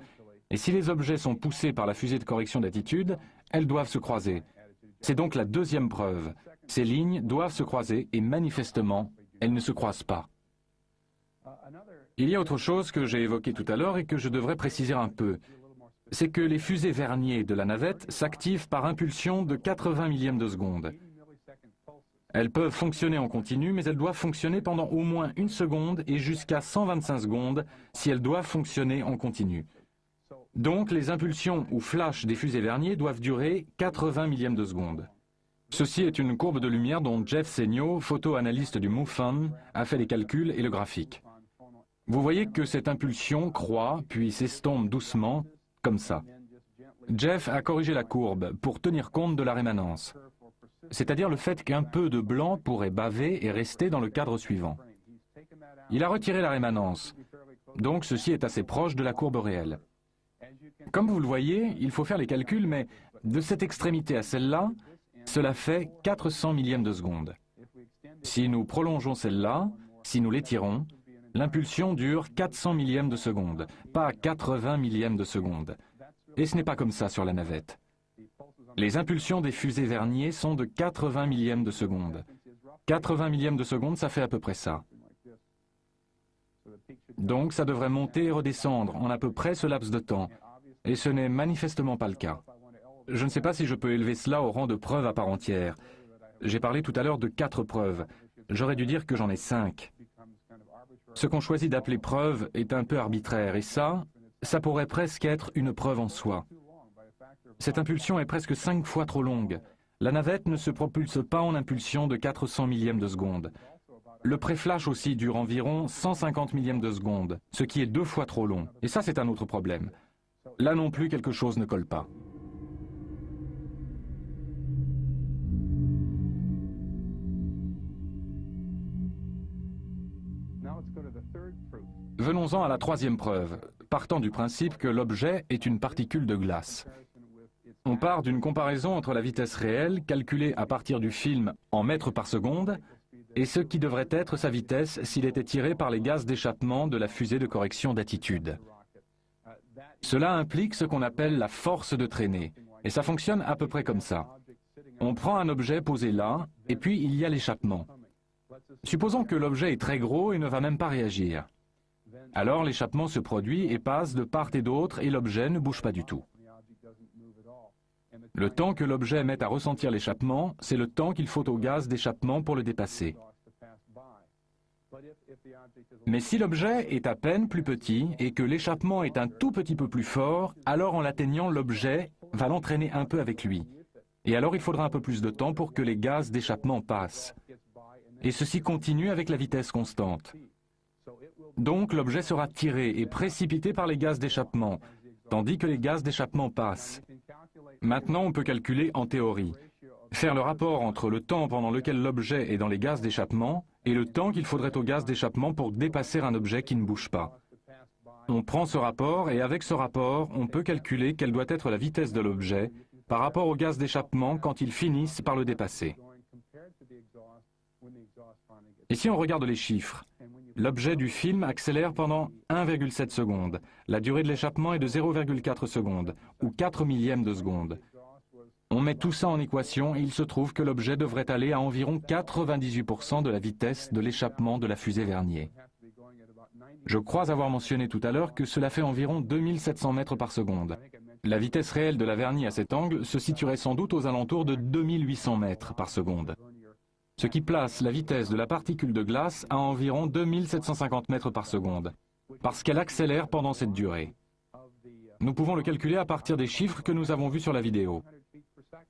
Et si les objets sont poussés par la fusée de correction d'attitude, elles doivent se croiser. C'est donc la deuxième preuve. Ces lignes doivent se croiser et manifestement, elles ne se croisent pas. Il y a autre chose que j'ai évoqué tout à l'heure et que je devrais préciser un peu. C'est que les fusées verniers de la navette s'activent par impulsion de 80 millièmes de seconde. Elles peuvent fonctionner en continu, mais elles doivent fonctionner pendant au moins 1 seconde et jusqu'à 125 secondes si elles doivent fonctionner en continu. Donc, les impulsions ou flashs des fusées verniers doivent durer 80 millièmes de seconde. Ceci est une courbe de lumière dont Jeff Seigno, photo-analyste du MUFON, a fait les calculs et le graphique. Vous voyez que cette impulsion croît, puis s'estompe doucement, comme ça. Jeff a corrigé la courbe pour tenir compte de la rémanence, c'est-à-dire le fait qu'un peu de blanc pourrait baver et rester dans le cadre suivant. Il a retiré la rémanence, donc ceci est assez proche de la courbe réelle. Comme vous le voyez, il faut faire les calculs, mais de cette extrémité à celle-là, cela fait 400 millièmes de seconde. Si nous prolongeons celle-là, si nous l'étirons, l'impulsion dure 400 millièmes de seconde, pas 80 millièmes de seconde. Et ce n'est pas comme ça sur la navette. Les impulsions des fusées verniers sont de 80 millièmes de seconde. 80 millièmes de seconde, ça fait à peu près ça. Donc ça devrait monter et redescendre en à peu près ce laps de temps. Et ce n'est manifestement pas le cas. Je ne sais pas si je peux élever cela au rang de preuve à part entière. J'ai parlé tout à l'heure de 4 preuves. J'aurais dû dire que j'en ai 5. Ce qu'on choisit d'appeler preuve est un peu arbitraire, et ça pourrait presque être une preuve en soi. Cette impulsion est presque 5 fois trop longue. La navette ne se propulse pas en impulsion de 400 millièmes de seconde. Le pré-flash aussi dure environ 150 millièmes de seconde, ce qui est 2 fois trop long. Et ça, c'est un autre problème. Là non plus, quelque chose ne colle pas. Venons-en à la troisième preuve, partant du principe que l'objet est une particule de glace. On part d'une comparaison entre la vitesse réelle, calculée à partir du film en mètres par seconde, et ce qui devrait être sa vitesse s'il était tiré par les gaz d'échappement de la fusée de correction d'attitude. Cela implique ce qu'on appelle la force de traînée, et ça fonctionne à peu près comme ça. On prend un objet posé là, et puis il y a l'échappement. Supposons que l'objet est très gros et ne va même pas réagir. Alors l'échappement se produit et passe de part et d'autre et l'objet ne bouge pas du tout. Le temps que l'objet met à ressentir l'échappement, c'est le temps qu'il faut au gaz d'échappement pour le dépasser. Mais si l'objet est à peine plus petit et que l'échappement est un tout petit peu plus fort, alors en l'atteignant, l'objet va l'entraîner un peu avec lui. Et alors il faudra un peu plus de temps pour que les gaz d'échappement passent. Et ceci continue avec la vitesse constante. Donc l'objet sera tiré et précipité par les gaz d'échappement, tandis que les gaz d'échappement passent. Maintenant, on peut calculer en théorie. Faire le rapport entre le temps pendant lequel l'objet est dans les gaz d'échappement et le temps qu'il faudrait aux gaz d'échappement pour dépasser un objet qui ne bouge pas. On prend ce rapport et avec ce rapport, on peut calculer quelle doit être la vitesse de l'objet par rapport aux gaz d'échappement quand ils finissent par le dépasser. Et si on regarde les chiffres, l'objet du film accélère pendant 1,7 secondes. La durée de l'échappement est de 0,4 secondes, ou 4 millièmes de seconde. On met tout ça en équation et il se trouve que l'objet devrait aller à environ 98% de la vitesse de l'échappement de la fusée Vernier. Je crois avoir mentionné tout à l'heure que cela fait environ 2700 mètres par seconde. La vitesse réelle de la Vernier à cet angle se situerait sans doute aux alentours de 2800 mètres par seconde. Ce qui place la vitesse de la particule de glace à environ 2750 mètres par seconde, parce qu'elle accélère pendant cette durée. Nous pouvons le calculer à partir des chiffres que nous avons vus sur la vidéo.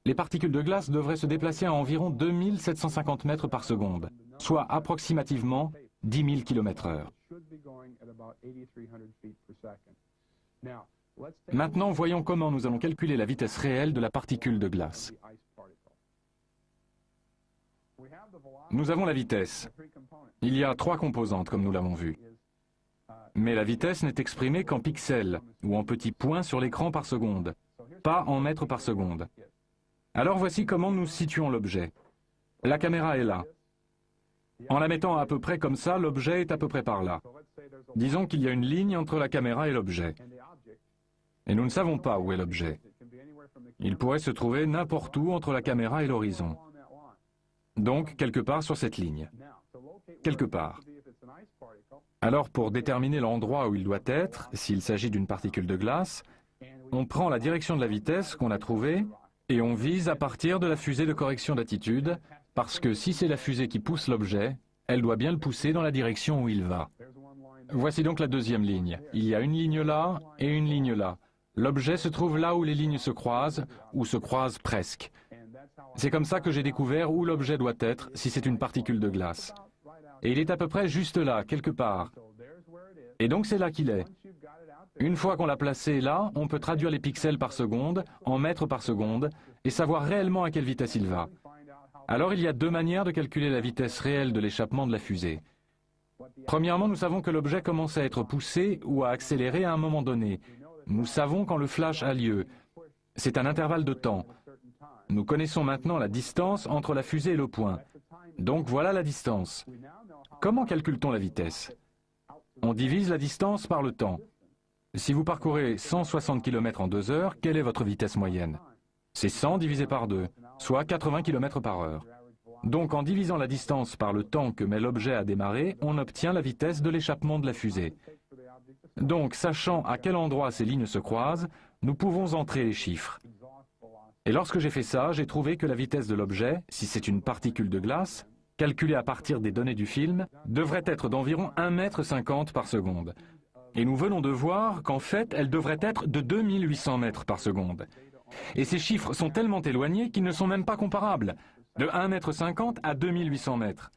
Les particules de glace devraient se déplacer à environ 2750 mètres par seconde, soit approximativement 10 000 km/h. Maintenant, voyons comment nous allons calculer la vitesse réelle de la particule de glace. Nous avons la vitesse. Il y a 3 composantes, comme nous l'avons vu. Mais la vitesse n'est exprimée qu'en pixels, ou en petits points sur l'écran par seconde, pas en mètres par seconde. Alors voici comment nous situons l'objet. La caméra est là. En la mettant à peu près comme ça, l'objet est à peu près par là. Disons qu'il y a une ligne entre la caméra et l'objet. Et nous ne savons pas où est l'objet. Il pourrait se trouver n'importe où entre la caméra et l'horizon. Donc, quelque part sur cette ligne. Quelque part. Alors, pour déterminer l'endroit où il doit être, s'il s'agit d'une particule de glace, on prend la direction de la vitesse qu'on a trouvée et on vise à partir de la fusée de correction d'attitude, parce que si c'est la fusée qui pousse l'objet, elle doit bien le pousser dans la direction où il va. Voici donc la deuxième ligne. Il y a une ligne là et une ligne là. L'objet se trouve là où les lignes se croisent, ou se croisent presque. C'est comme ça que j'ai découvert où l'objet doit être si c'est une particule de glace. Et il est à peu près juste là, quelque part. Et donc c'est là qu'il est. Une fois qu'on l'a placé là, on peut traduire les pixels par seconde, en mètres par seconde, et savoir réellement à quelle vitesse il va. Alors il y a 2 manières de calculer la vitesse réelle de l'échappement de la fusée. Premièrement, nous savons que l'objet commence à être poussé ou à accélérer à un moment donné. Nous savons quand le flash a lieu. C'est un intervalle de temps. Nous connaissons maintenant la distance entre la fusée et le point. Donc voilà la distance. Comment calcule-t-on la vitesse? On divise la distance par le temps. Si vous parcourez 160 km en 2 heures, quelle est votre vitesse moyenne? C'est 100 divisé par 2, soit 80 km par heure. Donc en divisant la distance par le temps que met l'objet à démarrer, on obtient la vitesse de l'échappement de la fusée. Donc, sachant à quel endroit ces lignes se croisent, nous pouvons entrer les chiffres. Et lorsque j'ai fait ça, j'ai trouvé que la vitesse de l'objet, si c'est une particule de glace, calculée à partir des données du film, devrait être d'environ 1,50 m par seconde. Et nous venons de voir qu'en fait, elle devrait être de 2800 mètres par seconde. Et ces chiffres sont tellement éloignés qu'ils ne sont même pas comparables, de 1,50 m à 2800 mètres.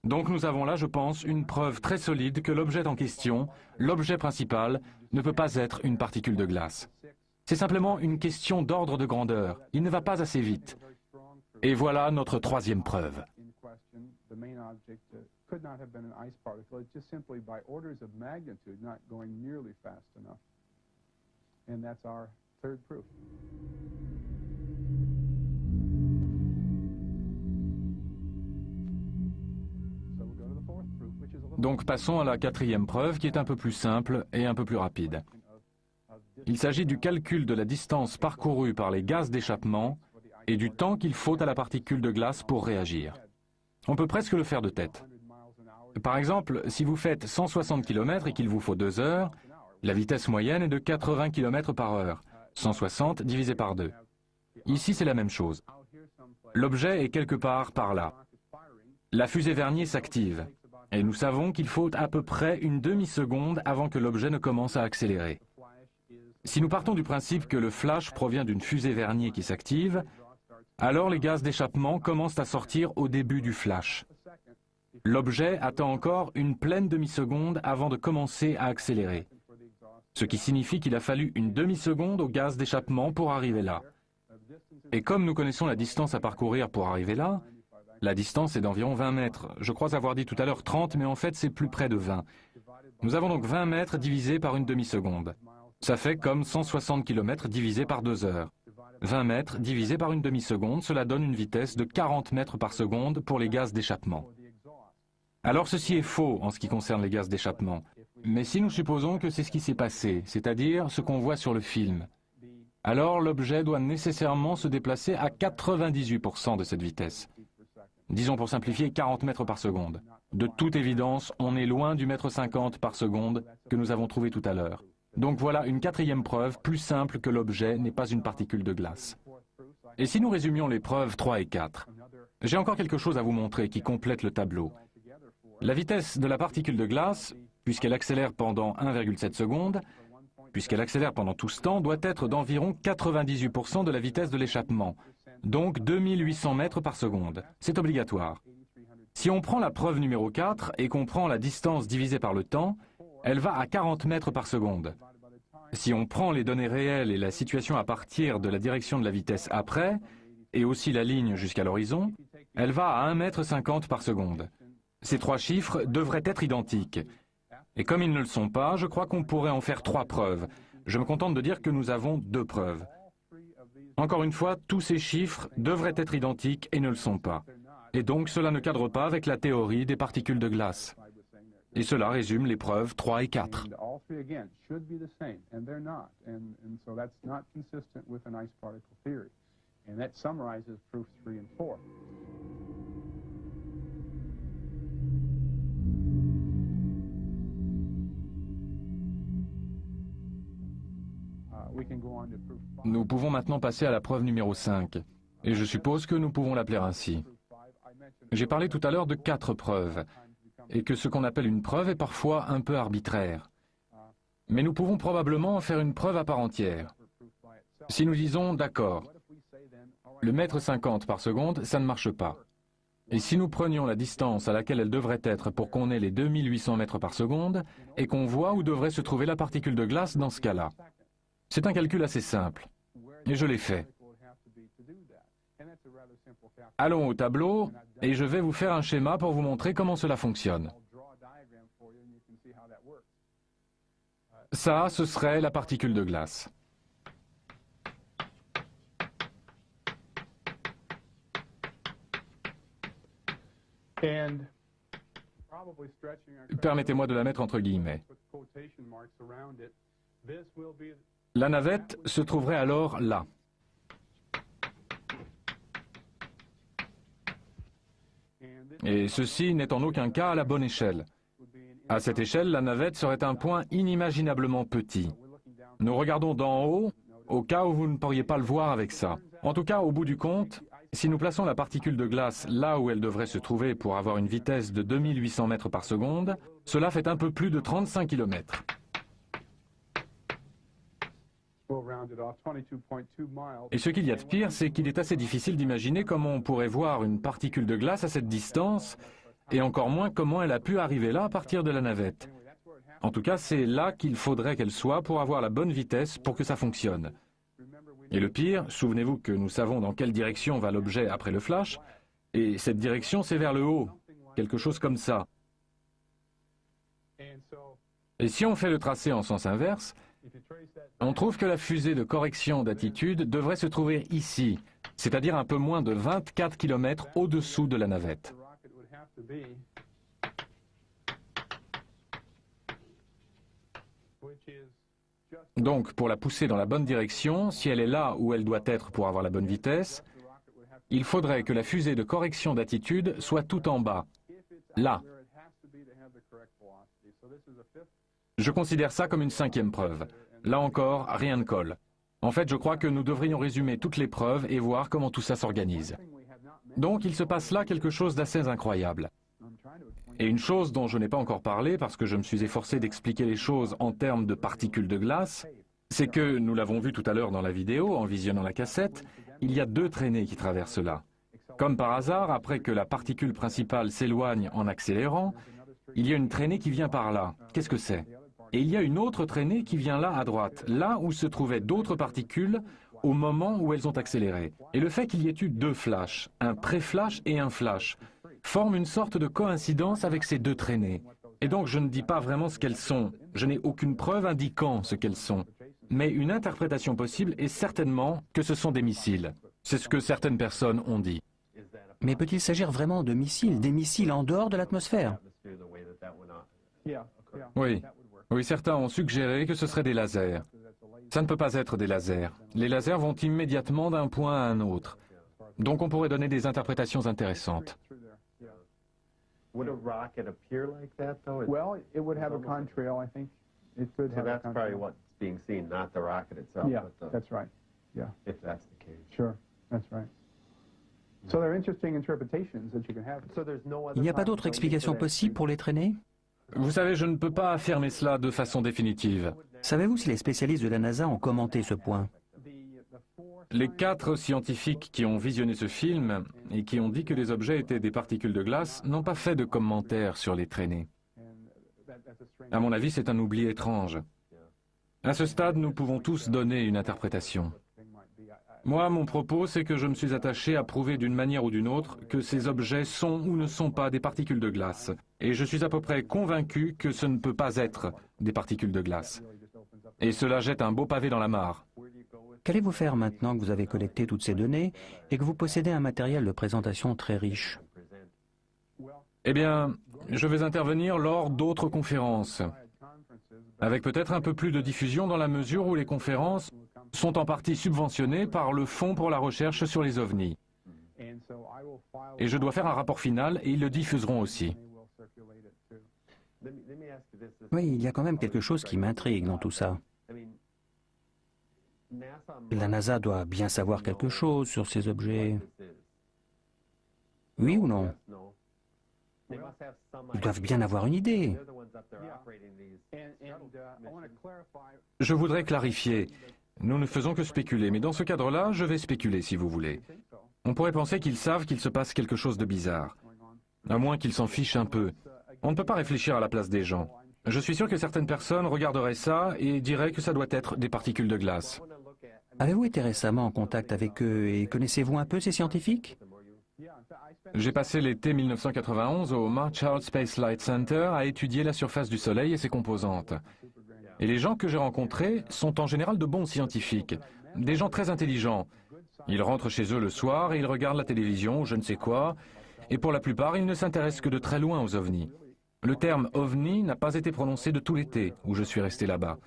Donc nous avons là, je pense, une preuve très solide que l'objet en question, l'objet principal, ne peut pas être une particule de glace. C'est simplement une question d'ordre de grandeur. Il ne va pas assez vite. Et voilà notre 3e preuve. Donc passons à la 4e preuve qui est un peu plus simple et un peu plus rapide. Il s'agit du calcul de la distance parcourue par les gaz d'échappement et du temps qu'il faut à la particule de glace pour réagir. On peut presque le faire de tête. Par exemple, si vous faites 160 km et qu'il vous faut 2 heures, la vitesse moyenne est de 80 km par heure, 160 divisé par 2. Ici, c'est la même chose. L'objet est quelque part par là. La fusée Vernier s'active. Et nous savons qu'il faut à peu près une demi-seconde avant que l'objet ne commence à accélérer. Si nous partons du principe que le flash provient d'une fusée Vernier qui s'active, alors les gaz d'échappement commencent à sortir au début du flash. L'objet attend encore une pleine demi-seconde avant de commencer à accélérer. ce qui signifie qu'il a fallu une demi-seconde au gaz d'échappement pour arriver là. Et comme nous connaissons la distance à parcourir pour arriver là, la distance est d'environ 20 mètres. Je crois avoir dit tout à l'heure 30, mais en fait c'est plus près de 20. Nous avons donc 20 mètres divisé par une demi-seconde. Ça fait comme 160 km divisé par 2 heures. 20 mètres divisé par une demi-seconde, cela donne une vitesse de 40 mètres par seconde pour les gaz d'échappement. Alors ceci est faux en ce qui concerne les gaz d'échappement. Mais si nous supposons que c'est ce qui s'est passé, c'est-à-dire ce qu'on voit sur le film, alors l'objet doit nécessairement se déplacer à 98% de cette vitesse. Disons pour simplifier 40 mètres par seconde. De toute évidence, on est loin du mètre 50 par seconde que nous avons trouvé tout à l'heure. Donc voilà une quatrième preuve plus simple que l'objet n'est pas une particule de glace. Et si nous résumions les preuves 3 et 4, j'ai encore quelque chose à vous montrer qui complète le tableau. La vitesse de la particule de glace, puisqu'elle accélère pendant 1,7 secondes, puisqu'elle accélère pendant tout ce temps, doit être d'environ 98% de la vitesse de l'échappement, donc 2800 mètres par seconde. C'est obligatoire. Si on prend la preuve numéro 4 et qu'on prend la distance divisée par le temps, elle va à 40 mètres par seconde. Si on prend les données réelles et la situation à partir de la direction de la vitesse après, et aussi la ligne jusqu'à l'horizon, elle va à 1,50 m par seconde. Ces trois chiffres devraient être identiques. Et comme ils ne le sont pas, je crois qu'on pourrait en faire 3 preuves. Je me contente de dire que nous avons 2 preuves. Encore une fois, tous ces chiffres devraient être identiques et ne le sont pas. Et donc cela ne cadre pas avec la théorie des particules de glace. Et cela résume les preuves 3 et 4. Nous pouvons maintenant passer à la preuve numéro 5. Et je suppose que nous pouvons l'appeler ainsi. J'ai parlé tout à l'heure de 4 preuves, et que ce qu'on appelle une preuve est parfois un peu arbitraire. Mais nous pouvons probablement en faire une preuve à part entière. Si nous disons, d'accord, le mètre 50 par seconde, ça ne marche pas. Et si nous prenions la distance à laquelle elle devrait être pour qu'on ait les 2800 mètres par seconde, et qu'on voit où devrait se trouver la particule de glace dans ce cas-là. C'est un calcul assez simple, et je l'ai fait. Allons au tableau, et je vais vous faire un schéma pour vous montrer comment cela fonctionne. Ça, ce serait la particule de glace. Permettez-moi de la mettre entre guillemets. La navette se trouverait alors là. Et ceci n'est en aucun cas à la bonne échelle. À cette échelle, la navette serait un point inimaginablement petit. Nous regardons d'en haut, au cas où vous ne pourriez pas le voir avec ça. En tout cas, au bout du compte, si nous plaçons la particule de glace là où elle devrait se trouver pour avoir une vitesse de 2800 mètres par seconde, cela fait un peu plus de 35 km. Et ce qu'il y a de pire, c'est qu'il est assez difficile d'imaginer comment on pourrait voir une particule de glace à cette distance, et encore moins comment elle a pu arriver là à partir de la navette. En tout cas, c'est là qu'il faudrait qu'elle soit pour avoir la bonne vitesse pour que ça fonctionne. Et le pire, souvenez-vous que nous savons dans quelle direction va l'objet après le flash, et cette direction c'est vers le haut, quelque chose comme ça. Et si on fait le tracé en sens inverse, on trouve que la fusée de correction d'attitude devrait se trouver ici, c'est-à-dire un peu moins de 24 km au-dessous de la navette. Donc, pour la pousser dans la bonne direction, si elle est là où elle doit être pour avoir la bonne vitesse, il faudrait que la fusée de correction d'attitude soit tout en bas, là. Je considère ça comme une 5e preuve. Là encore, rien ne colle. En fait, je crois que nous devrions résumer toutes les preuves et voir comment tout ça s'organise. Donc, il se passe là quelque chose d'assez incroyable. Et une chose dont je n'ai pas encore parlé, parce que je me suis efforcé d'expliquer les choses en termes de particules de glace, c'est que, nous l'avons vu tout à l'heure dans la vidéo, en visionnant la cassette, il y a 2 traînées qui traversent là. Comme par hasard, après que la particule principale s'éloigne en accélérant, il y a une traînée qui vient par là. Qu'est-ce que c'est? et il y a une autre traînée qui vient là à droite, là où se trouvaient d'autres particules au moment où elles ont accéléré. Et le fait qu'il y ait eu deux flashs, un pré-flash et un flash, forme une sorte de coïncidence avec ces deux traînées. Et donc je ne dis pas vraiment ce qu'elles sont, je n'ai aucune preuve indiquant ce qu'elles sont. Mais une interprétation possible est certainement que ce sont des missiles. C'est ce que certaines personnes ont dit. Mais peut-il s'agir vraiment de missiles, des missiles en dehors de l'atmosphère? Oui. Oui, certains ont suggéré que ce seraient des lasers. Ça ne peut pas être des lasers. Les lasers vont immédiatement d'un point à un autre. Donc on pourrait donner des interprétations intéressantes. Would a rocket appear like that, though? Well, it would have a contrail, I think. It could So have a that's probably contrail. what's being seen, not the rocket itself, Yeah, but the, that's right. Yeah, if that's the case. sure, that's right. So there are interesting interpretations that you can have. So there's no other Il n'y a pas d'autre explication possible pour les traînées? Vous savez, je ne peux pas affirmer cela de façon définitive. Savez-vous si les spécialistes de la NASA ont commenté ce point? Les 4 scientifiques qui ont visionné ce film et qui ont dit que les objets étaient des particules de glace n'ont pas fait de commentaires sur les traînées. À mon avis, c'est un oubli étrange. À ce stade, nous pouvons tous donner une interprétation. Moi, mon propos, c'est que je me suis attaché à prouver d'une manière ou d'une autre que ces objets sont ou ne sont pas des particules de glace. Et je suis à peu près convaincu que ce ne peut pas être des particules de glace. Et cela jette un beau pavé dans la mare. Qu'allez-vous faire maintenant que vous avez collecté toutes ces données et que vous possédez un matériel de présentation très riche? Eh bien, je vais intervenir lors d'autres conférences, avec peut-être un peu plus de diffusion dans la mesure où les conférences sont en partie subventionnées par le Fonds pour la recherche sur les ovnis. Et je dois faire un rapport final et ils le diffuseront aussi. Oui, il y a quand même quelque chose qui m'intrigue dans tout ça. La NASA doit bien savoir quelque chose sur ces objets. Oui ou non? Ils doivent bien avoir une idée. Je voudrais clarifier. Nous ne faisons que spéculer, mais dans ce cadre-là, je vais spéculer si vous voulez. On pourrait penser qu'ils savent qu'il se passe quelque chose de bizarre. À moins qu'ils s'en fichent un peu. On ne peut pas réfléchir à la place des gens. Je suis sûr que certaines personnes regarderaient ça et diraient que ça doit être des particules de glace. Avez-vous été récemment en contact avec eux et connaissez-vous un peu ces scientifiques? J'ai passé l'été 1991 au Marshall Space Flight Center à étudier la surface du Soleil et ses composantes. Et les gens que j'ai rencontrés sont en général de bons scientifiques, des gens très intelligents. Ils rentrent chez eux le soir et ils regardent la télévision, je ne sais quoi, et pour la plupart, ils ne s'intéressent que de très loin aux ovnis. Le terme ovni n'a pas été prononcé de tout l'été où je suis resté là-bas.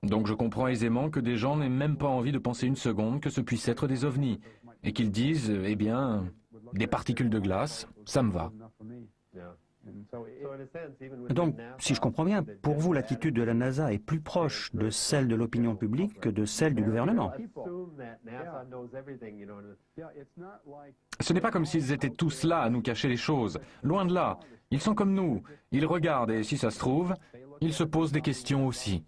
Donc je comprends aisément que des gens n'aient même pas envie de penser une seconde que ce puisse être des ovnis, et qu'ils disent, eh bien, des particules de glace, ça me va. Donc, si je comprends bien, pour vous, l'attitude de la NASA est plus proche de celle de l'opinion publique que de celle du gouvernement. Ce n'est pas comme s'ils étaient tous là à nous cacher les choses. Loin de là. Ils sont comme nous. Ils regardent et si ça se trouve, ils se posent des questions aussi.